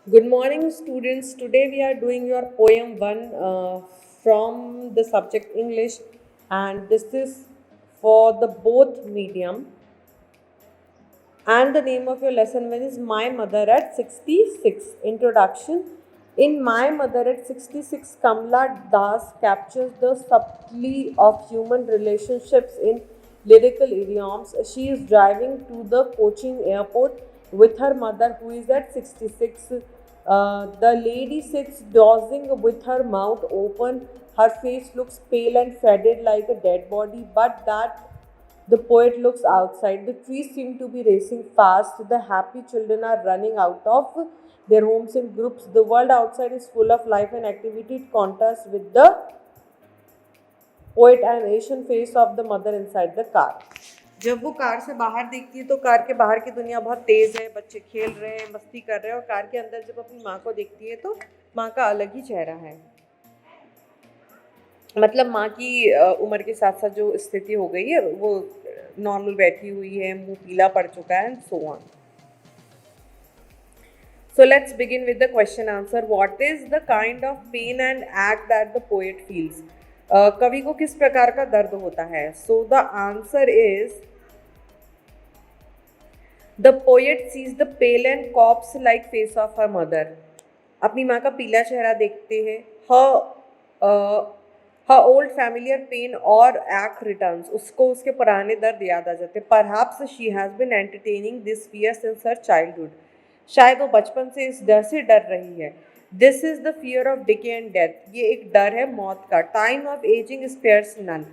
Good morning, students. Today we are doing your poem one from the subject English, and this is for the both medium. And the name of your lesson one is My Mother at 66. Introduction. In My Mother at 66, Kamla Das captures the subtlety of human relationships in lyrical idioms. She is driving to the Cochin airport with her mother, who is at 66. The lady sits dozing with her mouth open. Her face looks pale and faded like a dead body, but that the poet looks outside. The trees seem to be racing fast. The happy children are running out of their homes in groups. The world outside is full of life and activity. It contrasts with the poet and Asian face of the mother inside the car. जब वो car से बाहर देखती है तो car के बाहर की दुनिया बहुत तेज़ है, बच्चे खेल रहे हैं, मस्ती कर रहे हैं, और कार के अंदर जब अपनी माँ को देखती है तो माँ का अलग ही चेहरा है। मतलब माँ की उम्र के साथ साथ जो स्थिति हो गई है वो नॉर्मल बैठी हुई है, मुंह पीला पड़ चुका है, and so on. So let's begin with the question answer. What is the kind of pain and ache that the poet feels? कवि को किस प्रकार का दर्द होता है? So the answer is the poet sees the pale and corpse-like face of her mother. अपनी माँ का पीला चेहरा देखते हैं. Her old familiar pain और ache returns. उसको उसके पुराने दर्द याद आ जाते. Perhaps she has been entertaining this fear since her childhood. शायद वो बचपन से इस डर से डर रही है. This is the fear of decay and death. ये एक डर है मौत का. Time of aging spares none.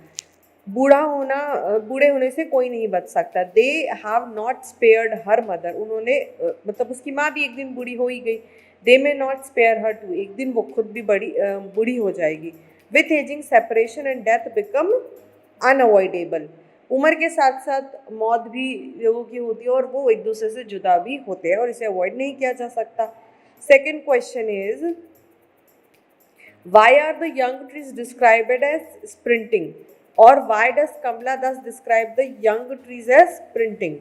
बूढ़े होने से कोई नहीं बच सकता. They have not spared her mother. उन्होंने मतलब उसकी माँ भी एक दिन बूढ़ी हो ही गई. They may not spare her too. एक दिन वो खुद भी बूढ़ी हो जाएगी. With aging, separation and death become unavoidable. उम्र के साथ साथ मौत भी लोगों की होती है और वो एक दूसरे से जुदा भी होते हैं और इसे अवॉइड नहीं किया जा सकता. Second question is why are the young trees described as sprinting, or why does Kamla Das describe the young trees as sprinting?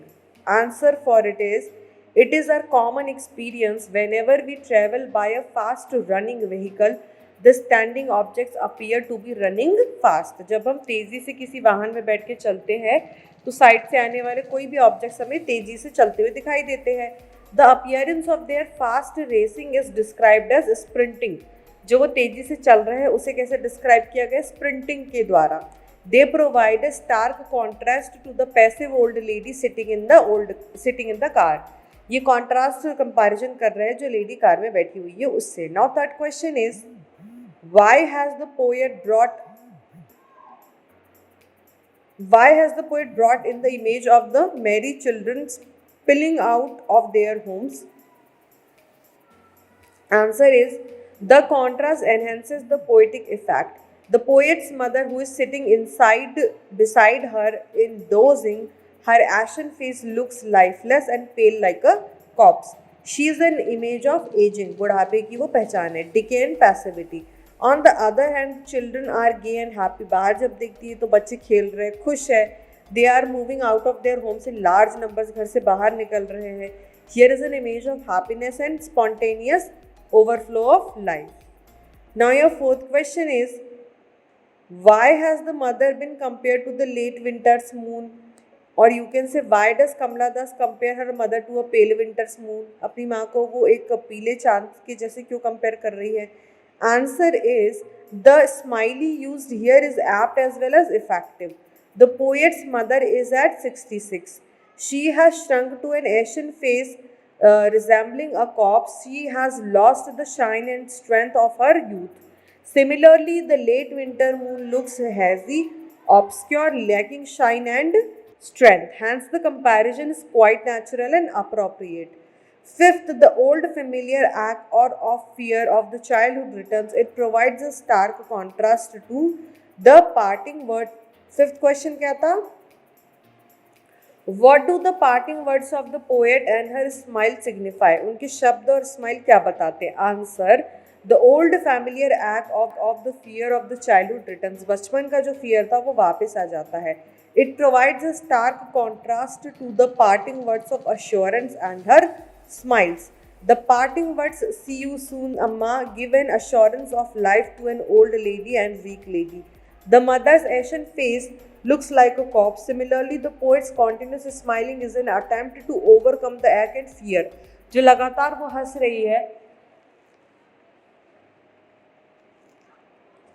Answer for it is our common experience whenever we travel by a fast running vehicle, the standing objects appear to be running fast. जब हम तेज़ी से किसी वाहन में बैठ के चलते हैं तो साइड से आने वाले कोई भी ऑब्जेक्ट्स हमें तेज़ी से चलते हुए दिखाई देते हैं. The appearance of their fast racing is described as sprinting. जो वो तेज़ी से चल रहे हैं उसे कैसे डिस्क्राइब किया गया? स्प्रिंटिंग के द्वारा. They provide a stark contrast to the passive old lady sitting in the car. ये कॉन्ट्रास्ट कंपैरिजन कर रहे हैं जो लेडी कार में बैठी हुई है उससे. Now third question is why has the poet brought in the image of the merry children spilling out of their homes? Answer is the contrast enhances the poetic effect. The poet's mother, who is sitting beside her in dozing, her ashen face looks lifeless and pale like a corpse. She is an image of aging. बुढ़ापे की वो पहचान है. Decay and passivity. On the other hand children are gay and happy. बाहर जब देखती है तो बच्चे खेल रहे हैं, खुश है. They are moving out of their homes in large numbers. घर से बाहर निकल रहे हैं. Here is an image of happiness and spontaneous overflow of life. Now your fourth question is why has the mother been compared to the late winter's moon, or you can say why does Kamla Das compare her mother to a pale winter's moon? अपनी माँ को वो एक पीले चांद के जैसे क्यों कंपेयर कर रही है? Answer is the smiley used here is apt as well as effective. The poet's mother is at 66. She has shrunk to an ashen face resembling a corpse. She has lost the shine and strength of her youth. Similarly, the late winter moon looks hazy, obscure, lacking shine and strength. Hence, the comparison is quite natural and appropriate. Fifth, the old familiar act or of fear of the childhood returns. It provides a stark contrast to the parting word. Fifth question क्या था? What do the parting words of the poet and her smile signify? उनके शब्द और smile क्या बताते हैं? Answer: the old familiar act of the fear of the childhood returns. बचपन का जो fear था वो वापस आ जाता है. It provides a stark contrast to the parting words of assurance and her smiles. The parting words, see you soon, Amma, give an assurance of life to an old lady and weak lady. The mother's ashen face looks like a corpse. Similarly, the poet's continuous smiling is an attempt to overcome the ache and fear. जो लगातार वो हंस रही है,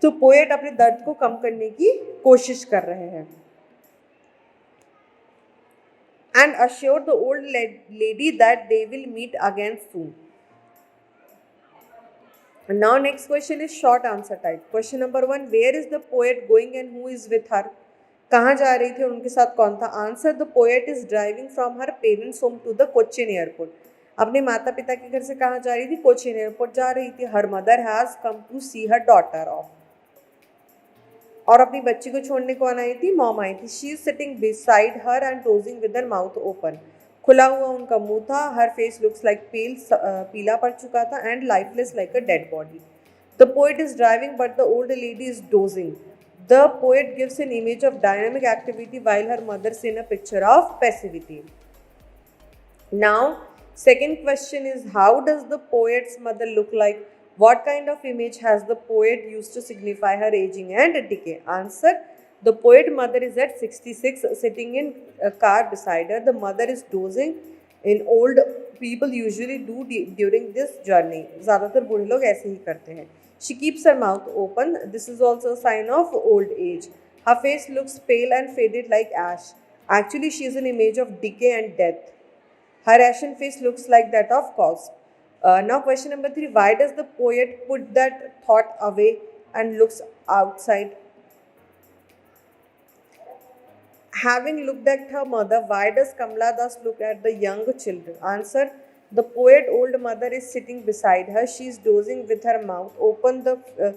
तो poet अपने दर्द को कम करने की कोशिश कर रहे हैं. And assure the old lady that they will meet again soon. And now next question is short answer type. Question number 1, where is the poet going and who is with her? कहाँ जा रही थी और उनके साथ कौन था? Answer, the poet is driving from her parents' home to the Cochin airport. अपने माता पिता के घर से कहाँ जा रही थी? कोचिन एयरपोर्ट जा रही थी. Her mother has come to see her daughter off. और अपनी बच्ची को छोड़ने कौन आई थी? मॉम आई थी. She is sitting beside her and dozing with her mouth open. खुला हुआ उनका मुंह था. Her face looks like pale, पीला पड़ चुका था. And lifeless like a dead body. The poet is driving but the old lady is dozing. The poet gives an image of dynamic activity while her mother seen a picture of passivity. Now second question is, how does the poet's mother look like? What kind of image has the poet used to signify her aging and decay? Answer, the poet mother is at 66 sitting in a car beside her. The mother is dozing. In old people usually do during this journey. ज़्यादातर बूढ़े लोग ऐसे ही करते हैं. She keeps her mouth open. This is also a sign of old age. Her face looks pale and faded like ash. Actually, she is an image of decay and death. Her ashen face looks like that of corpse. Now question number 3, why does the poet put that thought away and looks outside? Having looked at her mother, why does Kamala Das look at the young children? Answer, the poet old mother is sitting beside her. She is dozing with her mouth open. The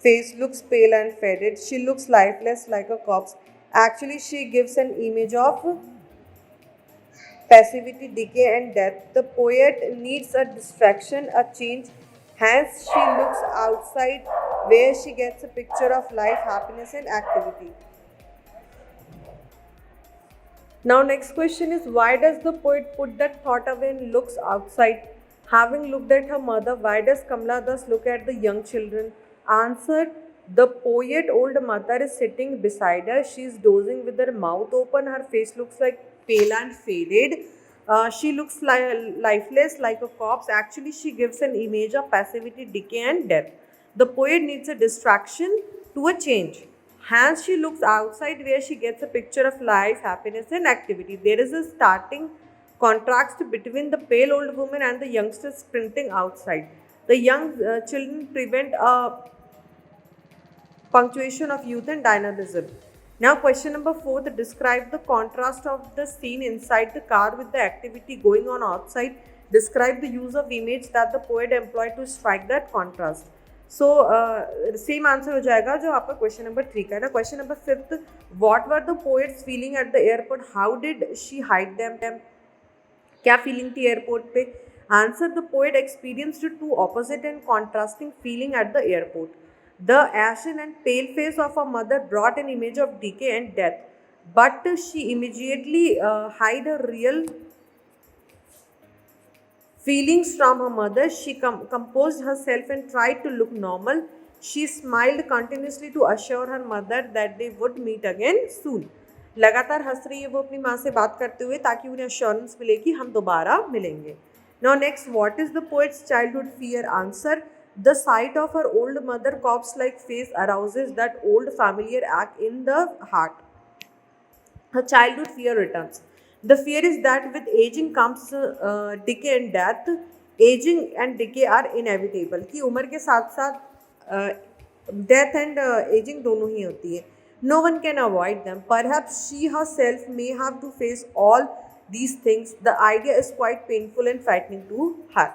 face looks pale and faded. She looks lifeless like a corpse. Actually, she gives an image of passivity, decay and death. The poet needs a distraction, a change. Hence, she looks outside where she gets a picture of life, happiness and activity. Now next question is, why does the poet put that thought away and looks outside? Having looked at her mother, why does Kamala thus look at the young children? Answer, the poet old mother is sitting beside her. She is dozing with her mouth open. Her face looks like pale and faded. She looks lifeless like a corpse. Actually, she gives an image of passivity, decay and death. The poet needs a distraction to a change. Hence, she looks outside where she gets a picture of life, happiness and activity. There is a starting contrast between the pale old woman and the youngsters sprinting outside. The young children prevent a punctuation of youth and dynamism. Now question number 4, describe the contrast of the scene inside the car with the activity going on outside. Describe the use of image that the poet employed to strike that contrast. So same answer हो जाएगा जो आपका question number 3 का है ना. Question number 5, what were the poet's feeling at the airport? How did she hide them? क्या feeling थी airport पे? Answer, the poet experienced two opposite and contrasting feeling at the airport. The ashen and pale face of her mother brought an image of decay and death, but she immediately hid her real feelings from her mother. She composed herself and tried to look normal. She smiled continuously to assure her mother that they would meet again soon. लगातार हंस रही है वो अपनी माँ से बात करते हुए ताकि उन्हें assurance मिले कि हम दोबारा मिलेंगे. Now next, what is the poet's childhood fear? Answer, the sight of her old mother corpse-like face arouses that old familiar ache in the heart. Her childhood fear returns. The fear is that with aging comes decay and death. Aging and decay are inevitable. कि उम्र के साथ साथ death and aging दोनों ही होती है. No one can avoid them. Perhaps she herself may have to face all these things. The idea is quite painful and frightening to her.